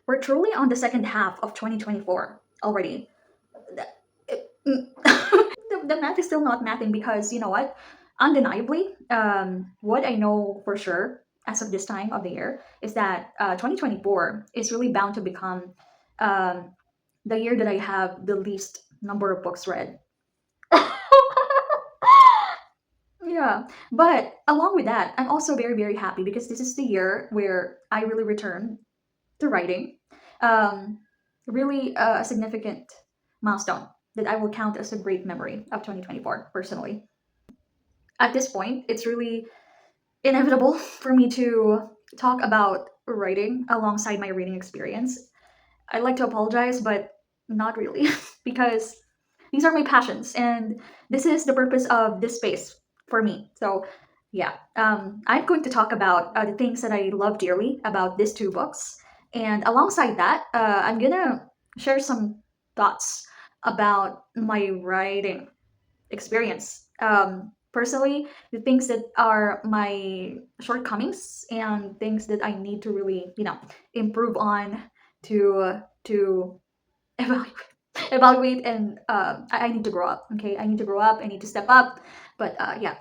we're truly on the second half of 2024 already. The, the math is still not mathing because you know what? Undeniably, what I know for sure as of this time of the year is that 2024 is really bound to become um, the year that I have the least number of books read. Yeah, but along with that, I'm also very, very happy because this is the year where I really return to writing. Um, really a significant milestone that I will count as a great memory of 2024, personally. At this point, it's really inevitable for me to talk about writing alongside my reading experience. I'd like to apologize, but not really, because these are my passions, and this is the purpose of this space for me. So, yeah, I'm going to talk about the things that I love dearly about these two books, and alongside that, I'm gonna share some thoughts about my writing experience. Personally, the things that are my shortcomings and things that I need to really, improve on to evaluate, evaluate and I need to grow up. Okay, I need to grow up. I need to step up. But yeah,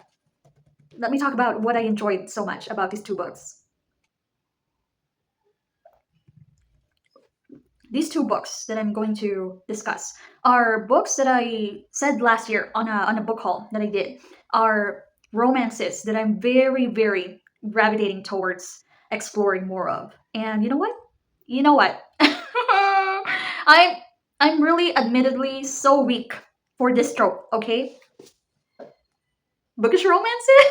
let me talk about what I enjoyed so much about these two books. These two books that I'm going to discuss are books that I said last year on a book haul that I did. Are romances that I'm very, very gravitating towards exploring more of. And you know what? You know what? I'm I'm really admittedly so weak for this trope, okay? Bookish romances?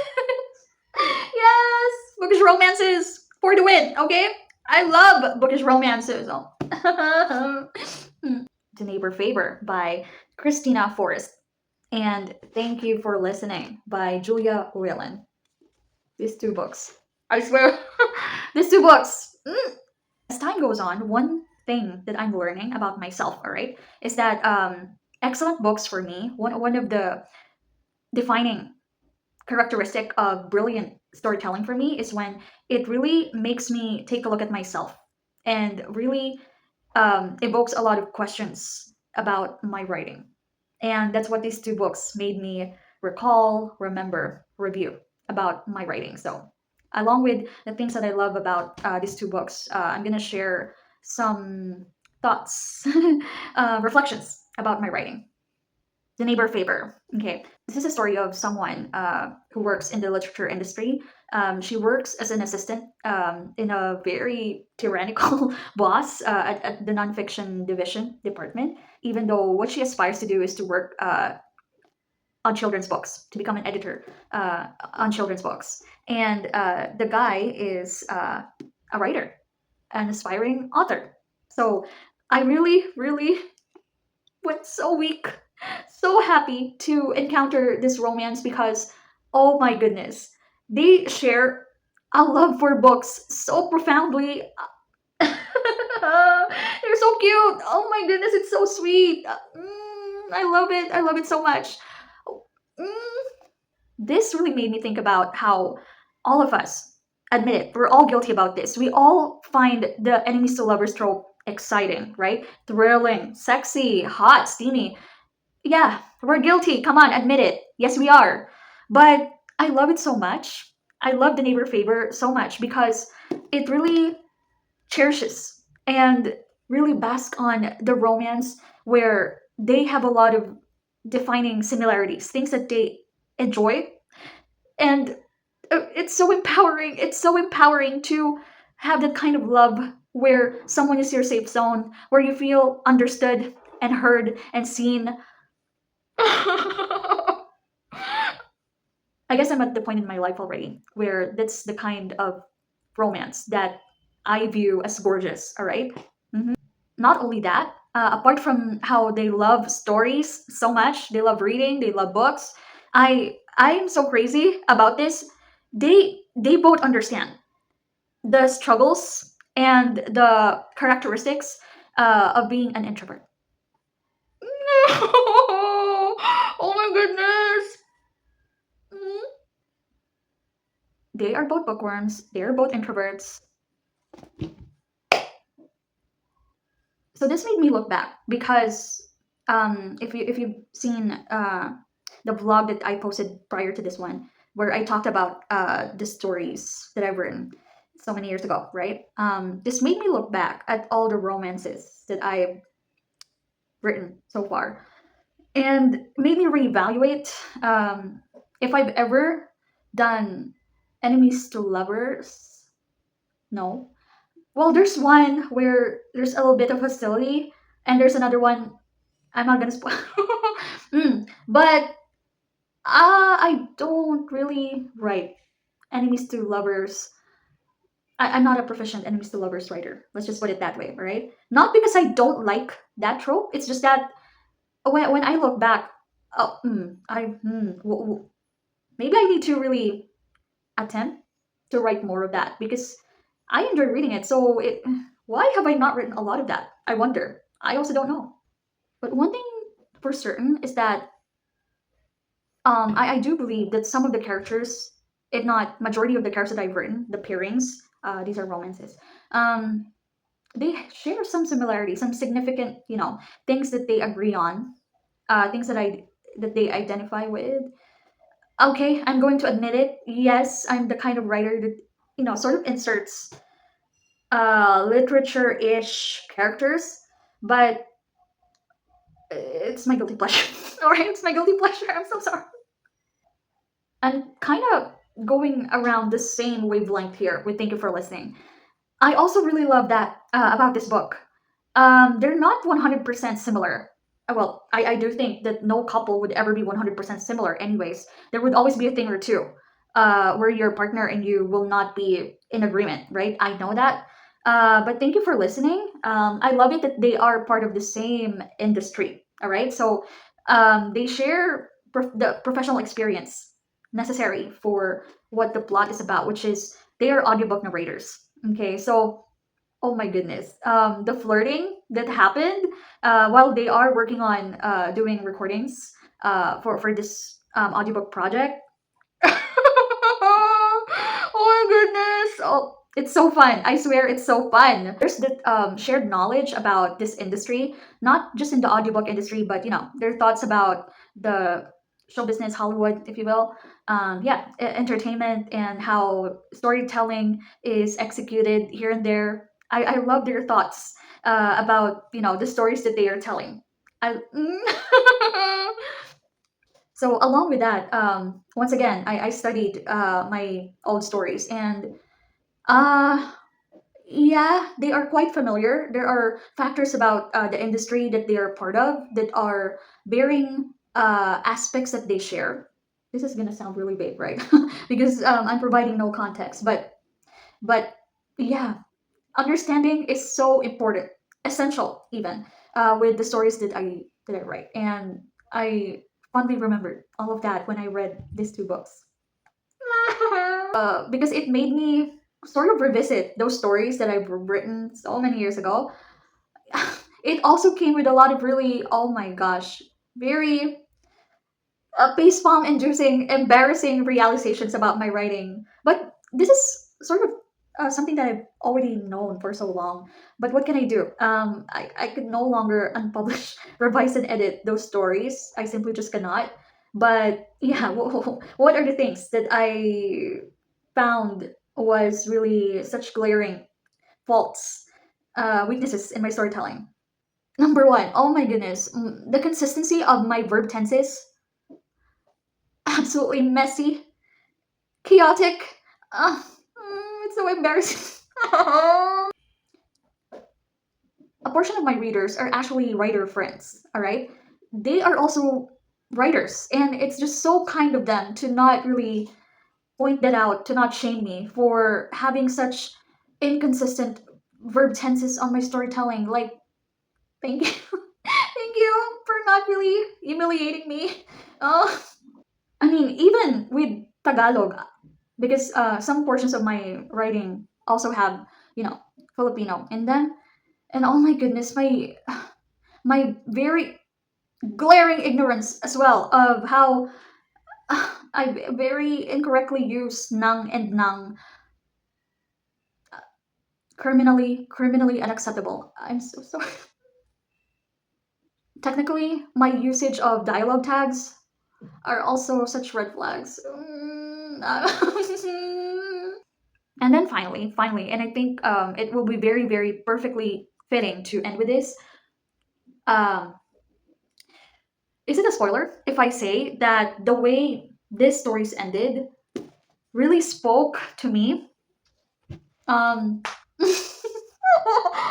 Yes! Bookish romances for the win, okay? I love bookish romances. Oh. The Neighbor Favor by Christina Forrest. And Thank You for Listening by Julia Whelan. These two books. I swear. These two books. As time goes on, one thing that I'm learning about myself, all right, is that excellent books for me, one of the defining characteristic of brilliant storytelling for me is when it really makes me take a look at myself and really evokes a lot of questions about my writing. And that's what these two books made me recall, remember, review about my writing. So, along with the things that I love about these two books, I'm going to share some thoughts, reflections about my writing. The Neighbor Favor. Okay, this is a story of someone who works in the literature industry. She works as an assistant in a very tyrannical boss at the nonfiction division department, even though what she aspires to do is to work on children's books, to become an editor on children's books. And the guy is a writer, an aspiring author. So I really, really went so weak, so happy to encounter this romance because, oh my goodness, they share a love for books so profoundly. They're so cute. Oh my goodness, it's so sweet. I love it. I love it so much. Mm, this really made me think about how all of us, admit it, we're all guilty about this. We all find the enemies to lovers trope exciting, right? Thrilling, sexy, hot, steamy. Yeah, we're guilty. Come on, admit it. Yes, we are. But I love it so much. I love The Neighbor Favor so much because it really cherishes and really basks on the romance where they have a lot of defining similarities, things that they enjoy. And it's so empowering. It's so empowering to have that kind of love where someone is your safe zone, where you feel understood and heard and seen. I guess I'm at the point in my life already where that's the kind of romance that I view as gorgeous, all right? Not only that, apart from how they love stories so much, they love reading, they love books. I am so crazy about this. They both understand the struggles and the characteristics of being an introvert. Oh my goodness. Mm. They are both bookworms. They are both introverts. So this made me look back because if you've seen the vlog that I posted prior to this one, where I talked about the stories that I've written so many years ago, right? This made me look back at all the romances that I've written so far, and made me reevaluate if I've ever done enemies to lovers. No. Well, there's one where there's a little bit of hostility, and there's another one. I'm not gonna spoil. But I don't really write enemies to lovers. I'm not a proficient enemies to lovers writer. Let's just put it that way, right? Not because I don't like that trope. It's just that when I look back, oh, maybe I need to really attempt to write more of that because I enjoy reading it. So why have I not written a lot of that? I wonder. I also don't know. But one thing for certain is that I do believe that some of the characters, if not majority of the characters that I've written, the pairings, these are romances, um, they share some similarities, some significant, things that they agree on, things that they identify with. Okay, I'm going to admit it. Yes, I'm the kind of writer that sort of inserts literature-ish characters, but it's my guilty pleasure. All right, it's my guilty pleasure. I'm so sorry. And kind of going around the same wavelength here with thank you for listening. I also really love that about this book. They're not 100% similar. Well, I do think that no couple would ever be 100% similar, anyways. There would always be a thing or two where your partner and you will not be in agreement, right? I know that. But thank you for listening. I love it that they are part of the same industry, all right? So they share the professional experience necessary for what the plot is about, which is they are audiobook narrators. Okay, so oh my goodness. The flirting that happened while they are working on doing recordings for this audiobook project. Oh my goodness. Oh, it's so fun. I swear it's so fun. There's the shared knowledge about this industry, not just in the audiobook industry, but their thoughts about the show business, Hollywood, if you will. Yeah, entertainment and how storytelling is executed here and there. I love their thoughts about the stories that they are telling. I So along with that, once again, I studied my old stories, and uh, yeah, they are quite familiar. There are factors about the industry that they are part of that are bearing aspects that they share. This is gonna sound really vague, right? Because I'm providing no context, but yeah, understanding is so important, essential even with the stories that I write, and I fondly remembered all of that when I read these two books because it made me sort of revisit those stories that I've written so many years ago. It also came with a lot of really, oh my gosh, very face palm inducing, embarrassing realizations about my writing. But this is sort of something that I've already known for so long. But what can I do? I could no longer unpublish, revise, and edit those stories. I simply just cannot. But yeah, what are the things that I found was really such glaring faults, weaknesses in my storytelling? Number one, oh my goodness, the consistency of my verb tenses, absolutely messy, chaotic. It's so embarrassing. A portion of my readers are actually writer friends, all right? They are also writers, and it's just so kind of them to not really point that out, to not shame me for having such inconsistent verb tenses on my storytelling. Like, thank you. Thank you for not really humiliating me. Oh. I mean, even with Tagalog, because some portions of my writing also have, Filipino in them. And oh my goodness, my very glaring ignorance as well of how I very incorrectly use nang and nang, criminally unacceptable. I'm so sorry. Technically, my usage of dialogue tags are also such red flags. And then finally, and I think it will be very, very perfectly fitting to end with this. Um, is it a spoiler if I say that the way this stories ended really spoke to me? Um,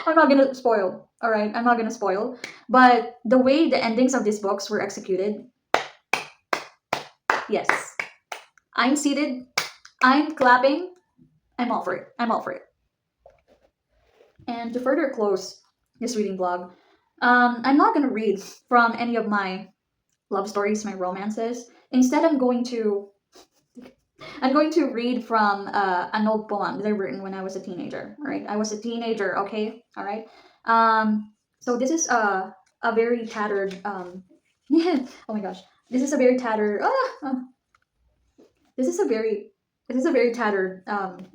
I'm not gonna spoil. All right, I'm not gonna spoil. But the way the endings of these books were executed, yes, I'm seated, I'm clapping, I'm all for it. I'm all for it. And to further close this reading blog, I'm not gonna read from any of my love stories, my romances. Instead, I'm going to read from an old poem that I written when I was a teenager. All right, I was a teenager. Okay, all right. So this is a very tattered. Oh my gosh, this is a very tattered. This is a very tattered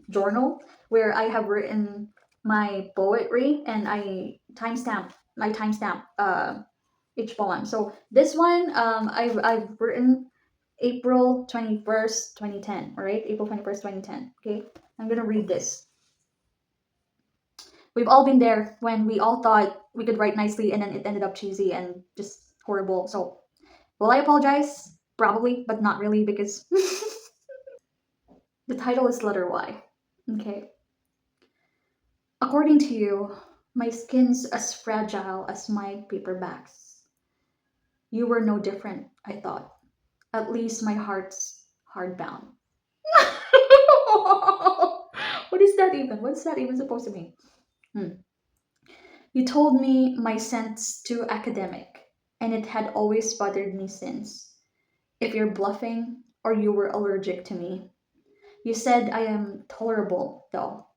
journal where I have written my poetry and I timestamp each poem. So this one I've written April 21st, 2010. All right, April 21st, 2010. Okay, I'm gonna read this. We've all been there when we all thought we could write nicely and then it ended up cheesy and just horrible. So will I apologize? Probably, but not really because the title is letter Y. Okay. According to you, my skin's as fragile as my paperbacks. You were no different, I thought. At least my heart's hardbound. What is that even? What's that even supposed to mean? Hmm. You told me my sense too academic, and it had always bothered me since. If you're bluffing or you were allergic to me. You said I am tolerable, though,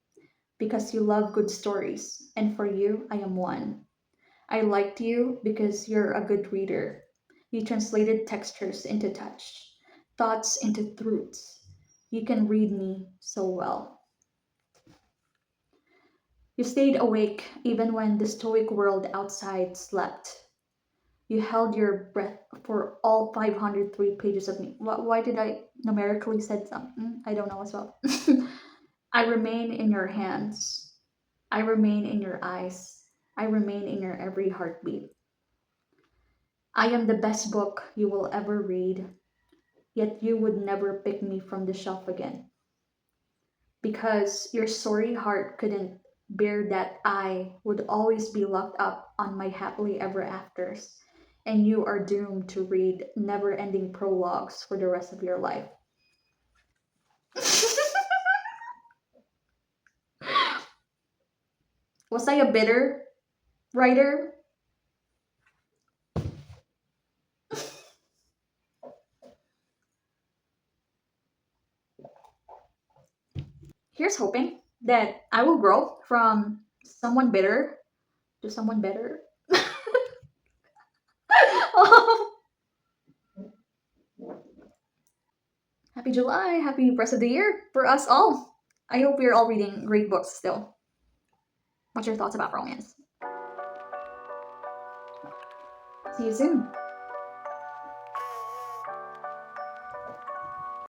because you love good stories, and for you, I am one. I liked you because you're a good reader. You translated textures into touch, thoughts into truths. You can read me so well. You stayed awake even when the stoic world outside slept. You held your breath for all 503 pages of me. Why did I numerically said something? I don't know as well. I remain in your hands. I remain in your eyes. I remain in your every heartbeat. I am the best book you will ever read, yet you would never pick me from the shelf again. Because your sorry heart couldn't bear that I would always be locked up on my happily ever afters, and you are doomed to read never ending prologues for the rest of your life. Was I a bitter writer? Here's hoping that I will grow from someone bitter to someone better. Happy July, happy rest of the year for us all. I hope we're all reading great books still. What's your thoughts about romance? See you soon.